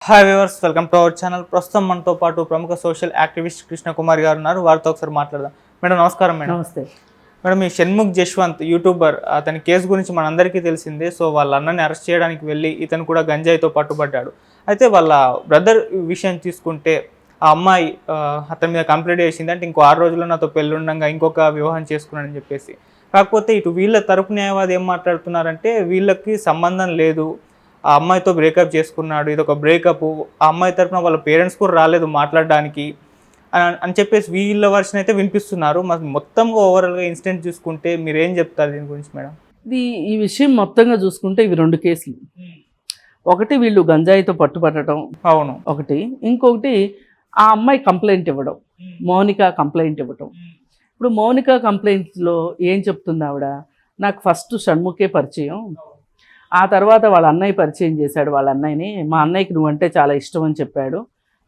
Hi viewers, welcome to our channel. ప్రస్తుతం మనతో పాటు ప్రముఖ సోషల్ యాక్టివిస్ట్ కృష్ణ కుమార్ గారు ఉన్నారు. వారితో ఒకసారి మాట్లాడదాం. మేడం నమస్కారం. మేడం నమస్తే. మేడం, ఈ షణ్ముఖ్ జశ్వంత్ యూట్యూబర్, అతని కేసు గురించి మనందరికీ తెలిసిందే. సో వాళ్ళ అన్నని అరెస్ట్ చేయడానికి వెళ్ళి ఇతను కూడా గంజాయితో పట్టుబడ్డాడు. అయితే వాళ్ళ బ్రదర్ విషయం తీసుకుంటే ఆ అమ్మాయి అతని మీద కంప్లైంట్ చేసింది. అంటే ఇంకో 6 రోజుల్లో నాతో పెళ్ళి ఉండగా ఇంకొక వివాహం చేసుకున్నాడని చెప్పేసి. కాకపోతే ఇటు వీళ్ళ తరపు న్యాయవాది ఏం మాట్లాడుతున్నారంటే వీళ్ళకి సంబంధం లేదు, ఆ అమ్మాయితో బ్రేకప్ చేసుకున్నాడు, ఇది ఒక బ్రేకప్, ఆ అమ్మాయి తరపున వాళ్ళ పేరెంట్స్ కూడా రాలేదు మాట్లాడడానికి అని చెప్పేసి వీళ్ళ వర్షన్ అయితే వినిపిస్తున్నారు. మొత్తంగా ఓవరాల్గా ఇన్సిడెంట్ చూసుకుంటే మీరు ఏం చెప్తారు దీని గురించి మేడం? ఈ విషయం మొత్తంగా చూసుకుంటే ఇవి 2 కేసులు. ఒకటి వీళ్ళు గంజాయితో పట్టుబట్టడం, అవును. ఒకటి ఇంకొకటి ఆ అమ్మాయి కంప్లైంట్ ఇవ్వడం, మౌనిక కంప్లైంట్ ఇవ్వడం. ఇప్పుడు మౌనిక కంప్లైంట్లో ఏం చెప్తుంది ఆవిడ, నాకు ఫస్ట్ షణ్ముఖే పరిచయం, ఆ తర్వాత వాళ్ళ అన్నయ్య పరిచయం చేశాడు వాళ్ళ అన్నయ్యని, మా అన్నయ్యకి నువ్వంటే చాలా ఇష్టం అని చెప్పాడు.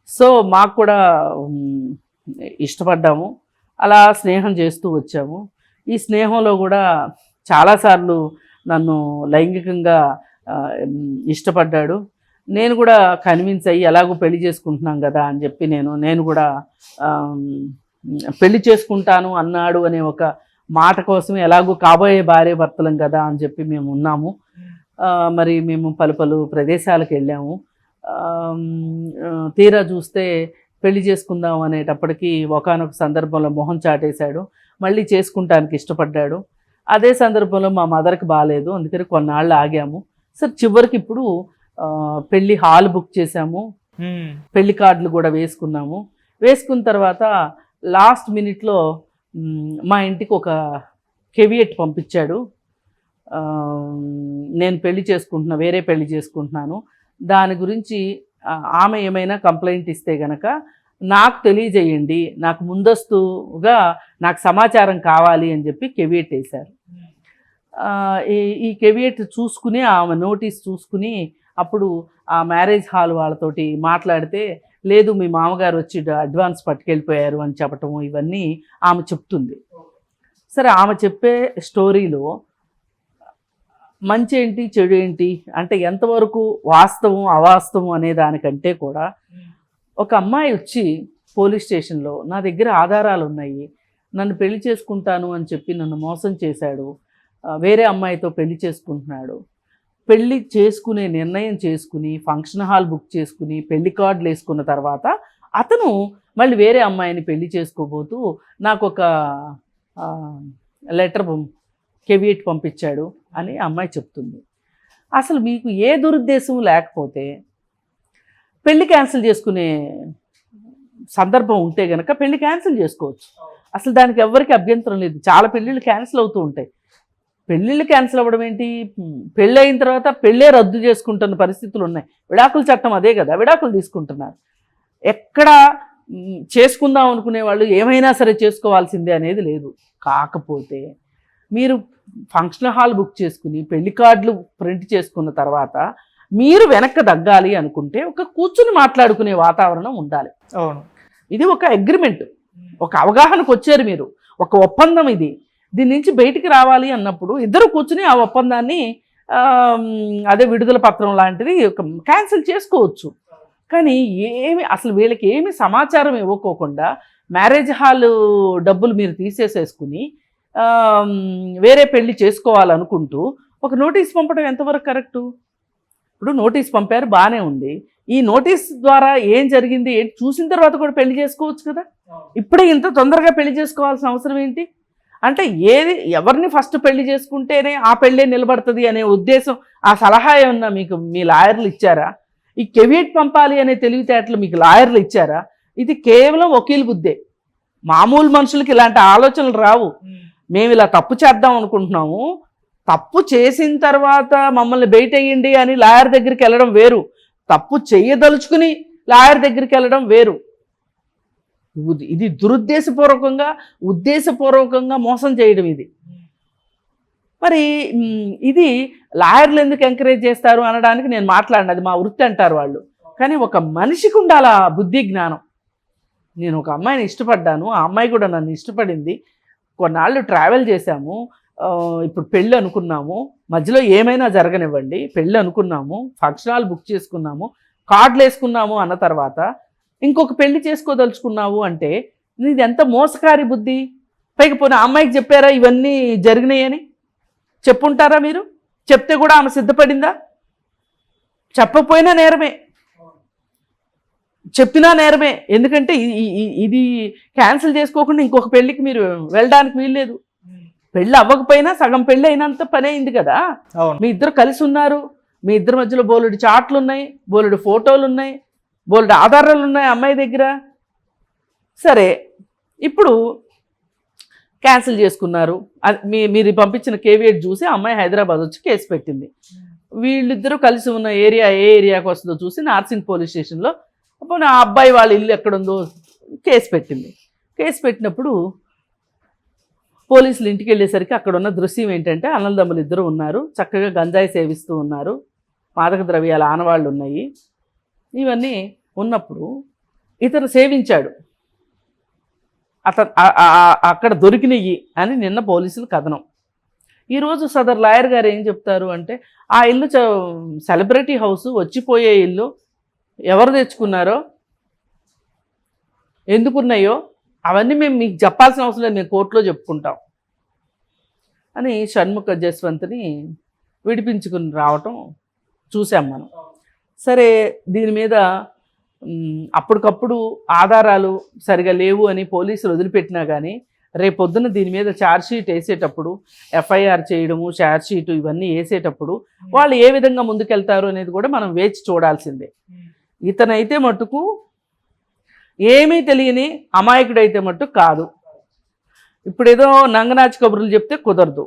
సో మాకు కూడా ఇష్టపడ్డాము, అలా స్నేహం చేస్తూ వచ్చాము. ఈ స్నేహంలో కూడా చాలాసార్లు నన్ను లైంగికంగా ఇష్టపడ్డాడు. నేను కూడా కన్విన్స్ అయ్యి ఎలాగో పెళ్లి చేసుకుంటున్నాం కదా అని చెప్పి నేను కూడా పెళ్లి చేసుకుంటాను అన్నాడు అనే ఒక మాట కోసం ఎలాగో కాబోయే భార్య భర్తలం కదా అని చెప్పి మేము ఉన్నాము. మరి మేము పలు ప్రదేశాలకు వెళ్ళాము. తీరా చూస్తే పెళ్లి చేసుకుందాం అనేటప్పటికీ ఒకానొక సందర్భంలో మొహం చాటేశాడు, మళ్ళీ చేసుకుంటానికి ఇష్టపడ్డాడు. అదే సందర్భంలో మా మదర్కి బాగాలేదు, అందుకని కొన్నాళ్ళు ఆగాము. సరే చివరికి ఇప్పుడు పెళ్లి హాల్ బుక్ చేసాము, పెళ్లి కార్డులు కూడా వేసుకున్నాము. వేసుకున్న తర్వాత లాస్ట్ మినిట్లో మా ఇంటికి ఒక కెవియట్ పంపించాడు, నేను వేరే పెళ్లి చేసుకుంటున్నాను, దాని గురించి ఆమె ఏమైనా కంప్లైంట్ ఇస్తే గనక నాకు తెలియజేయండి, నాకు ముందస్తుగా నాకు సమాచారం కావాలి అని చెప్పి కెవియట్ వేశారు. ఈ కెవియట్ చూసుకుని ఆమె నోటీస్ చూసుకుని అప్పుడు ఆ మ్యారేజ్ హాల్ వాళ్ళతోటి మాట్లాడితే లేదు మీ మామగారు వచ్చి అడ్వాన్స్ పట్టుకెళ్ళిపోయారు అని చెప్పటము ఇవన్నీ ఆమె చెప్తుంది. సరే ఆమె చెప్పే స్టోరీలో మంచి ఏంటి చెడు ఏంటి అంటే ఎంతవరకు వాస్తవం అవాస్తవం అనే దానికంటే కూడా ఒక అమ్మాయి వచ్చి పోలీస్ స్టేషన్లో నా దగ్గర ఆధారాలు ఉన్నాయి, నన్ను పెళ్లి చేసుకుంటాను అని చెప్పి నన్ను మోసం చేశాడు, వేరే అమ్మాయితో పెళ్లి చేసుకుంటున్నాడు, పెళ్లి చేసుకునే నిర్ణయం చేసుకుని ఫంక్షన్ హాల్ బుక్ చేసుకుని పెళ్లి కార్డులు వేసుకున్న తర్వాత అతను మళ్ళీ వేరే అమ్మాయిని పెళ్లి చేసుకోబోతూ నాకు ఒక లెటర్ కెవియట్ పంపించాడు అని అమ్మాయి చెప్తుంది. అసలు మీకు ఏ దురుద్దేశం లేకపోతే పెళ్లి క్యాన్సిల్ చేసుకునే సందర్భం ఉంటే కనుక పెళ్లి క్యాన్సిల్ చేసుకోవచ్చు. అసలు దానికి ఎవరికి అభ్యంతరం లేదు. చాలా పెళ్ళిళ్ళు క్యాన్సిల్ అవుతూ ఉంటాయి. పెళ్ళిళ్ళు క్యాన్సిల్ అవ్వడం ఏంటి, పెళ్ళి అయిన తర్వాత పెళ్ళే రద్దు చేసుకుంటున్న పరిస్థితులు ఉన్నాయి. విడాకుల చట్టం అదే కదా, విడాకులు తీసుకుంటున్నారు. ఎక్కడ చేసుకుందాం అనుకునే వాళ్ళు ఏమైనా సరే చేసుకోవాల్సిందే అనేది లేదు. కాకపోతే మీరు ఫంక్షన్ హాల్ బుక్ చేసుకుని పెళ్లి కార్డులు ప్రింట్ చేసుకున్న తర్వాత మీరు వెనక్కి తగ్గాలి అనుకుంటే ఒక కూర్చుని మాట్లాడుకునే వాతావరణం ఉండాలి. అవును, ఇది ఒక అగ్రిమెంట్, ఒక అవగాహనకు వచ్చారు మీరు, ఒక ఒప్పందం ఇది. దీని నుంచి బయటికి రావాలి అన్నప్పుడు ఇద్దరు కూర్చుని ఆ ఒప్పందాన్ని అదే విడుదల పత్రం లాంటిది క్యాన్సిల్ చేసుకోవచ్చు. కానీ అసలు వీళ్ళకి ఏమి సమాచారం ఇవ్వకోకుండా మ్యారేజ్ హాల్ డబ్బులు మీరు తీసేసేసుకుని వేరే పెళ్లి చేసుకోవాలనుకుంటూ ఒక నోటీస్ పంపడం ఎంతవరకు కరెక్టు? ఇప్పుడు నోటీస్ పంపారు, బాగానే ఉంది. ఈ నోటీస్ ద్వారా ఏం జరిగింది ఏంటి చూసిన తర్వాత కూడా పెళ్లి చేసుకోవచ్చు కదా. ఇప్పుడే ఇంత తొందరగా పెళ్లి చేసుకోవాల్సిన అవసరం ఏంటి? అంటే ఎవరిని ఫస్ట్ పెళ్లి చేసుకుంటేనే ఆ పెళ్ళే నిలబడుతుంది అనే ఉద్దేశం, ఆ సలహా ఏమన్నా మీకు మీ లాయర్లు ఇచ్చారా? ఈ కెవియట్ పంపాలి అనే తెలివితేటలు మీకు లాయర్లు ఇచ్చారా? ఇది కేవలం వకీల్ బుద్ధే. మామూలు మనుషులకి ఇలాంటి ఆలోచనలు రావు. మేము ఇలా తప్పు చేద్దాం అనుకుంటున్నాము, తప్పు చేసిన తర్వాత మమ్మల్ని బయట వేయండి అని లాయర్ దగ్గరికి వెళ్ళడం వేరు, తప్పు చేయదలుచుకుని లాయర్ దగ్గరికి వెళ్ళడం వేరు. ఇది ఉద్దేశపూర్వకంగా మోసం చేయడం ఇది. మరి ఇది లాయర్లు ఎందుకు ఎంకరేజ్ చేస్తారు అనడానికి నేను మాట్లాడినది మా వృత్తి అంటారు వాళ్ళు. కానీ ఒక మనిషికి ఉండాలి ఆ బుద్ధి జ్ఞానం. నేను ఒక అమ్మాయిని ఇష్టపడ్డాను, ఆ అమ్మాయి కూడా నన్ను ఇష్టపడింది, కొన్నాళ్ళు ట్రావెల్ చేశాము, ఇప్పుడు పెళ్ళి అనుకున్నాము, మధ్యలో ఏమైనా జరగనివ్వండి, పెళ్ళి అనుకున్నాము, ఫంక్షన్ హాల్ బుక్ చేసుకున్నాము, కార్డులు వేసుకున్నాము అన్న తర్వాత ఇంకొక పెళ్లి చేసుకోదలుచుకున్నావు అంటే నీది ఎంత మోసకారి బుద్ధి. పైకి పోయిన అమ్మాయికి చెప్పారా ఇవన్నీ జరిగినాయని? చెప్పుంటారా మీరు? చెప్తే కూడా ఆమె సిద్ధపడిందా? చెప్పకపోయినా నేరమే, చెప్పినా నేరమే. ఎందుకంటే ఇది క్యాన్సిల్ చేసుకోకుండా ఇంకొక పెళ్ళికి మీరు వెళ్ళడానికి వీల్లేదు. పెళ్ళి అవ్వకపోయినా సగం పెళ్ళి అయినంత పని అయింది కదా. మీ ఇద్దరు కలిసి ఉన్నారు, మీ ఇద్దరి మధ్యలో బోలెడు చాట్లు ఉన్నాయి, బోలెడు ఫోటోలు ఉన్నాయి, బోలెడు ఆధారాలు ఉన్నాయి అమ్మాయి దగ్గర. సరే, ఇప్పుడు క్యాన్సిల్ చేసుకున్నారు. మీరు పంపించిన కేవీఎట్ చూసి అమ్మాయి హైదరాబాద్ వచ్చి కేసు పెట్టింది. వీళ్ళిద్దరూ కలిసి ఉన్న ఏరియా ఏ ఏరియాకి వస్తుందో చూసి నార్సింగ్ పోలీస్ స్టేషన్లో అప్పుడు ఆ అబ్బాయి వాళ్ళ ఇల్లు ఎక్కడుందో కేసు పెట్టింది. కేసు పెట్టినప్పుడు పోలీసులు ఇంటికి వెళ్ళేసరికి అక్కడ ఉన్న దృశ్యం ఏంటంటే అన్నదమ్ములు ఇద్దరు ఉన్నారు, చక్కగా గంజాయి సేవిస్తూ ఉన్నారు, మాదక ద్రవ్యాల ఆనవాళ్ళు ఉన్నాయి. ఇవన్నీ ఉన్నప్పుడు ఇతను సేవించాడు, అక్కడ దొరికినవి అని నిన్న పోలీసులు కథనం. ఈరోజు సదర్ లాయర్ గారు ఏం చెప్తారు అంటే ఆ ఇల్లు సెలబ్రిటీ హౌస్, వచ్చిపోయే ఇల్లు, ఎవరు తెచ్చుకున్నారో ఎందుకున్నాయో అవన్నీ మేము మీకు చెప్పాల్సిన అవసరం లేదు, మేము కోర్టులో చెప్పుకుంటాం అని షణ్ముఖ జస్వంత్ని విడిపించుకుని రావటం చూసాం మనం. సరే, దీని మీద అప్పటికప్పుడు ఆధారాలు సరిగా లేవు అని పోలీసులు వదిలిపెట్టినా కానీ రేపొద్దున దీని మీద ఛార్జ్షీట్ వేసేటప్పుడు, ఎఫ్ఐఆర్ చేయడము, ఛార్జ్షీట్ ఇవన్నీ వేసేటప్పుడు వాళ్ళు ఏ విధంగా ముందుకెళ్తారు అనేది కూడా మనం వేచి చూడాల్సిందే. ఇతనైతే మట్టుకు ఏమీ తెలియని అమాయకుడైతే మట్టు కాదు. ఇప్పుడేదో నంగనాచి కబుర్లు చెప్తే కుదరదు.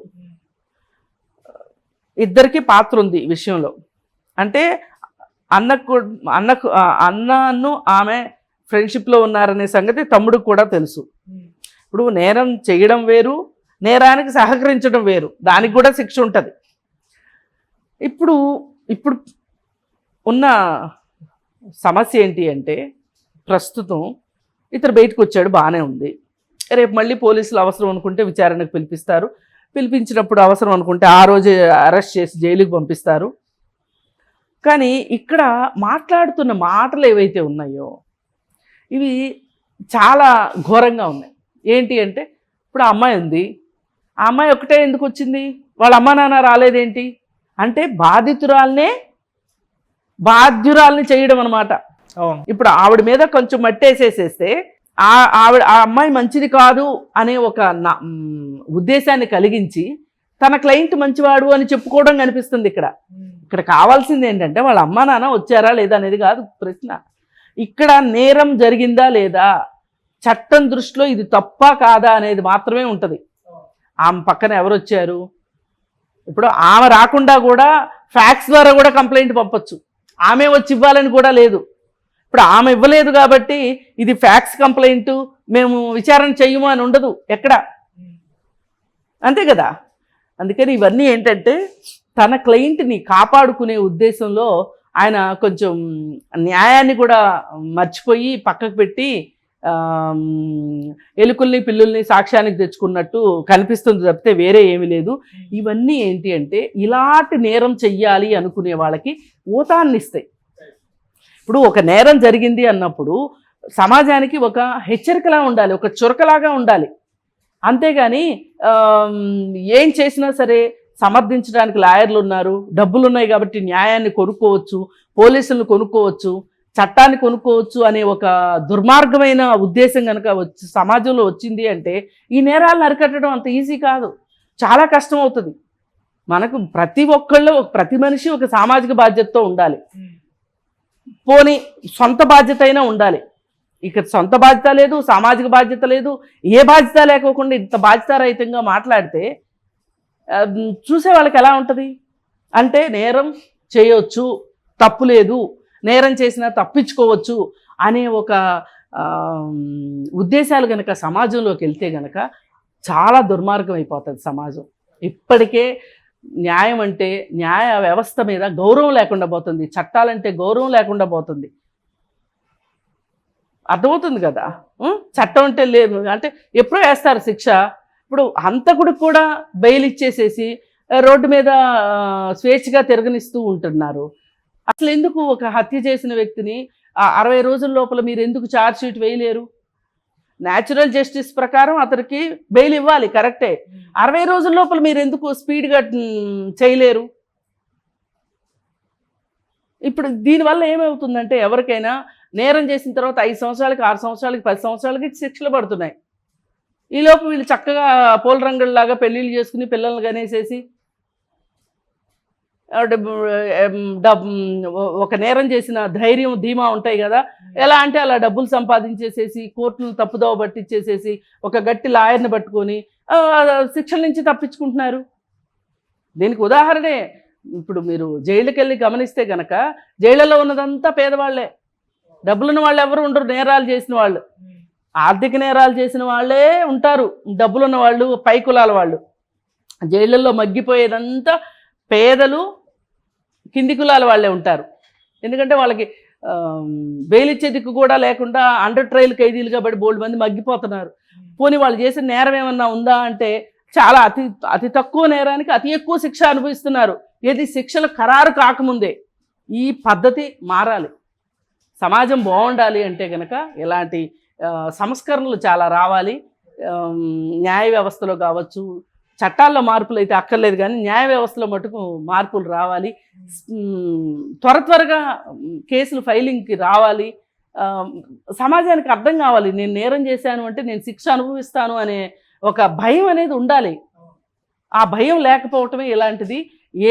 ఇద్దరికి పాత్ర ఉంది ఈ విషయంలో. అంటే అన్నను ఆమె ఫ్రెండ్షిప్లో ఉన్నారనే సంగతి తమ్ముడికి కూడా తెలుసు. ఇప్పుడు నేరం చేయడం వేరు, నేరానికి సహకరించడం వేరు, దానికి కూడా శిక్ష ఉంటుంది. ఇప్పుడు ఉన్న సమస్య ఏంటి అంటే ప్రస్తుతం ఇతను బయటకు వచ్చాడు, బాగానే ఉంది. రేపు మళ్ళీ పోలీసులు అవసరం అనుకుంటే విచారణకు పిలిపిస్తారు, పిలిపించినప్పుడు అవసరం అనుకుంటే ఆ రోజే అరెస్ట్ చేసి జైలుకి పంపిస్తారు. కానీ ఇక్కడ మాట్లాడుతున్న మాటలు ఏవైతే ఉన్నాయో ఇవి చాలా ఘోరంగా ఉన్నాయి. ఏంటి అంటే ఇప్పుడు ఆ అమ్మాయి ఉంది, ఆ అమ్మాయి ఒకటే ఎందుకు వచ్చింది, వాళ్ళ అమ్మ నాన్న రాలేదేంటి అంటే బాధ్యురాల్ని చేయడం అనమాట. ఇప్పుడు ఆవిడ మీద కొంచెం మట్టేసేసేస్తే ఆ అమ్మాయి మంచిది కాదు అనే ఒక ఉద్దేశాన్ని కలిగించి తన క్లయింట్ మంచివాడు అని చెప్పుకోవడం కనిపిస్తుంది. ఇక్కడ కావాల్సింది ఏంటంటే వాళ్ళ అమ్మా నాన్న వచ్చారా లేదా అనేది కాదు ప్రశ్న. ఇక్కడ నేరం జరిగిందా లేదా, చట్టం దృష్టిలో ఇది తప్పా కాదా అనేది మాత్రమే ఉంటుంది. ఆమె పక్కన ఎవరు వచ్చారు, ఇప్పుడు ఆమె రాకుండా కూడా ఫ్యాక్స్ ద్వారా కూడా కంప్లైంట్ పంపొచ్చు, ఆమె వచ్చి ఇవ్వాలని కూడా లేదు. ఇప్పుడు ఆమె ఇవ్వలేదు కాబట్టి ఇది ఫ్యాక్స్ కంప్లైంట్, మేము విచారణ చెయ్యము అని ఉండదు ఎక్కడ, అంతే కదా. అందుకని ఇవన్నీ ఏంటంటే తన క్లయింట్ని కాపాడుకునే ఉద్దేశంలో ఆయన కొంచెం న్యాయాన్ని కూడా మర్చిపోయి పక్కకు పెట్టి ఎలుకల్ని పిల్లుల్ని సాక్ష్యానికి తెచ్చుకున్నట్టు కనిపిస్తుంది తప్పితే వేరే ఏమీ లేదు. ఇవన్నీ ఏంటి అంటే ఇలాంటి నేరం చెయ్యాలి అనుకునే వాళ్ళకి ఊతాన్ని ఇస్తాయి. ఇప్పుడు ఒక నేరం జరిగింది అన్నప్పుడు సమాజానికి ఒక హెచ్చరికలా ఉండాలి, ఒక చురకలాగా ఉండాలి. అంతేగాని ఏం చేసినా సరే సమర్థించడానికి లాయర్లు ఉన్నారు, డబ్బులు ఉన్నాయి కాబట్టి న్యాయాన్ని కొనుక్కోవచ్చు, పోలీసులను కొనుక్కోవచ్చు, చట్టాన్ని కొనుక్కోవచ్చు అనే ఒక దుర్మార్గమైన ఉద్దేశం కనుక సమాజంలో వచ్చింది అంటే ఈ నేరాలను అరికట్టడం అంత ఈజీ కాదు, చాలా కష్టం అవుతుంది. మనకు ప్రతి మనిషి ఒక సామాజిక బాధ్యతతో ఉండాలి, పోనీ సొంత బాధ్యత అయినా ఉండాలి. ఇక సొంత బాధ్యత లేదు, సామాజిక బాధ్యత లేదు, ఏ బాధ్యత లేకోకుండా ఇంత బాధ్యతారహితంగా మాట్లాడితే చూసే వాళ్ళకి ఎలా ఉంటుంది అంటే నేరం చేయొచ్చు, తప్పు లేదు, నేరం చేసినా తప్పించుకోవచ్చు అనే ఒక ఉద్దేశాలు కనుక సమాజంలోకి వెళ్తే కనుక చాలా దుర్మార్గం అయిపోతుంది సమాజం. ఇప్పటికే న్యాయం అంటే న్యాయ వ్యవస్థ మీద గౌరవం లేకుండా పోతుంది, చట్టాలంటే గౌరవం లేకుండా పోతుంది. అర్థమవుతుంది కదా. చట్టం అంటే లేదు అంటే ఎప్పుడో వేస్తారు శిక్ష. ఇప్పుడు హంతకుడికి కూడా బెయిల్ ఇచ్చేసేసి రోడ్డు మీద స్వేచ్ఛగా తిరగనిస్తూ ఉంటున్నారు. అసలు ఎందుకు ఒక హత్య చేసిన వ్యక్తిని 60 రోజుల లోపల మీరు ఎందుకు ఛార్జ్ షీట్ వేయలేరు? న్యాచురల్ జస్టిస్ ప్రకారం అతనికి బెయిల్ ఇవ్వాలి, కరెక్టే. 60 రోజుల లోపల మీరు ఎందుకు స్పీడ్గా చేయలేరు? ఇప్పుడు దీనివల్ల ఏమవుతుందంటే ఎవరికైనా నేరం చేసిన తర్వాత 5 సంవత్సరాలకి, 6 సంవత్సరాలకి, 10 సంవత్సరాలకి శిక్షలు పడుతున్నాయి. ఈలోపు వీళ్ళు చక్కగా పోల రంగుల్లాగా పెళ్ళిళ్ళు చేసుకుని పిల్లల్ని కనేసేసి ఒక నేరం చేసిన ధైర్యం ధీమా ఉంటాయి కదా. ఎలా అంటే అలా డబ్బులు సంపాదించేసేసి కోర్టులు తప్పుదోవ పట్టించేసేసి ఒక గట్టి లాయర్ని పట్టుకొని శిక్షల నుంచి తప్పించుకుంటున్నారు. దీనికి ఉదాహరణే ఇప్పుడు మీరు జైలుకి వెళ్ళి గమనిస్తే కనుక జైళ్ళలో ఉన్నదంతా పేదవాళ్లే, డబ్బులున్న వాళ్ళు ఎవరు ఉండరు. నేరాలు చేసిన వాళ్ళు, ఆర్థిక నేరాలు చేసిన వాళ్ళే ఉంటారు. డబ్బులున్న వాళ్ళు, పై కులాల వాళ్ళు. జైళ్ళల్లో మగ్గిపోయేదంతా పేదలు, కింది కులాల వాళ్ళే ఉంటారు. ఎందుకంటే వాళ్ళకి బెయిల్ ఇచ్చే దిక్కు కూడా లేకుండా అండర్ ట్రయల్ ఖైదీలుగా బట్టి బోల్డ్ మంది మగ్గిపోతున్నారు. పోనీ వాళ్ళు చేసిన నేరం ఏమన్నా ఉందా అంటే చాలా అతి తక్కువ నేరానికి అతి ఎక్కువ శిక్ష అనుభవిస్తున్నారు. ఏది శిక్షలు ఖరారు కాకముందే. ఈ పద్ధతి మారాలి. సమాజం బాగుండాలి అంటే కనుక ఇలాంటి సంస్కరణలు చాలా రావాలి. న్యాయ వ్యవస్థలో కావచ్చు, చట్టాల్లో మార్పులు అయితే అక్కర్లేదు కానీ న్యాయ వ్యవస్థలో మటుకు మార్పులు రావాలి. త్వరగా కేసులు ఫైలింగ్కి రావాలి. సమాజానికి అర్థం కావాలి, నేను నేరం చేశాను అంటే నేను శిక్ష అనుభవిస్తాను అనే ఒక భయం అనేది ఉండాలి. ఆ భయం లేకపోవటమే ఇలాంటిది.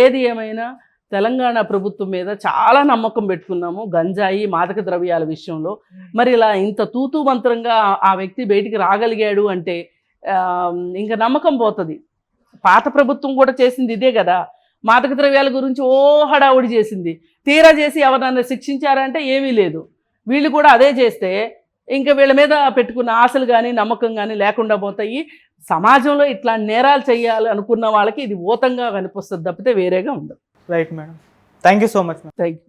ఏది ఏమైనా తెలంగాణ ప్రభుత్వం మీద చాలా నమ్మకం పెట్టుకున్నాము గంజాయి మాదక ద్రవ్యాల విషయంలో. మరి ఇలా ఇంత తూతూ మంత్రంగా ఆ వ్యక్తి బయటికి రాగలిగాడు అంటే ఇంకా నమ్మకం పోతుంది. పాత ప్రభుత్వం కూడా చేసింది ఇదే కదా, మాదక ద్రవ్యాల గురించి ఓ హడావుడి చేసింది. తీరా చేసి ఎవరన్నా శిక్షించారంటే ఏమీ లేదు. వీళ్ళు కూడా అదే చేస్తే ఇంకా వీళ్ళ మీద పెట్టుకున్న ఆశలు కానీ నమ్మకం కానీ లేకుండా పోతాయి. సమాజంలో ఇట్లా నేరాలు చేయాలి అనుకున్న వాళ్ళకి ఇది ఊతంగా కనిపిస్తుంది తప్పితే వేరేగా ఉండదు. Right madam, thank you so much. Thank you.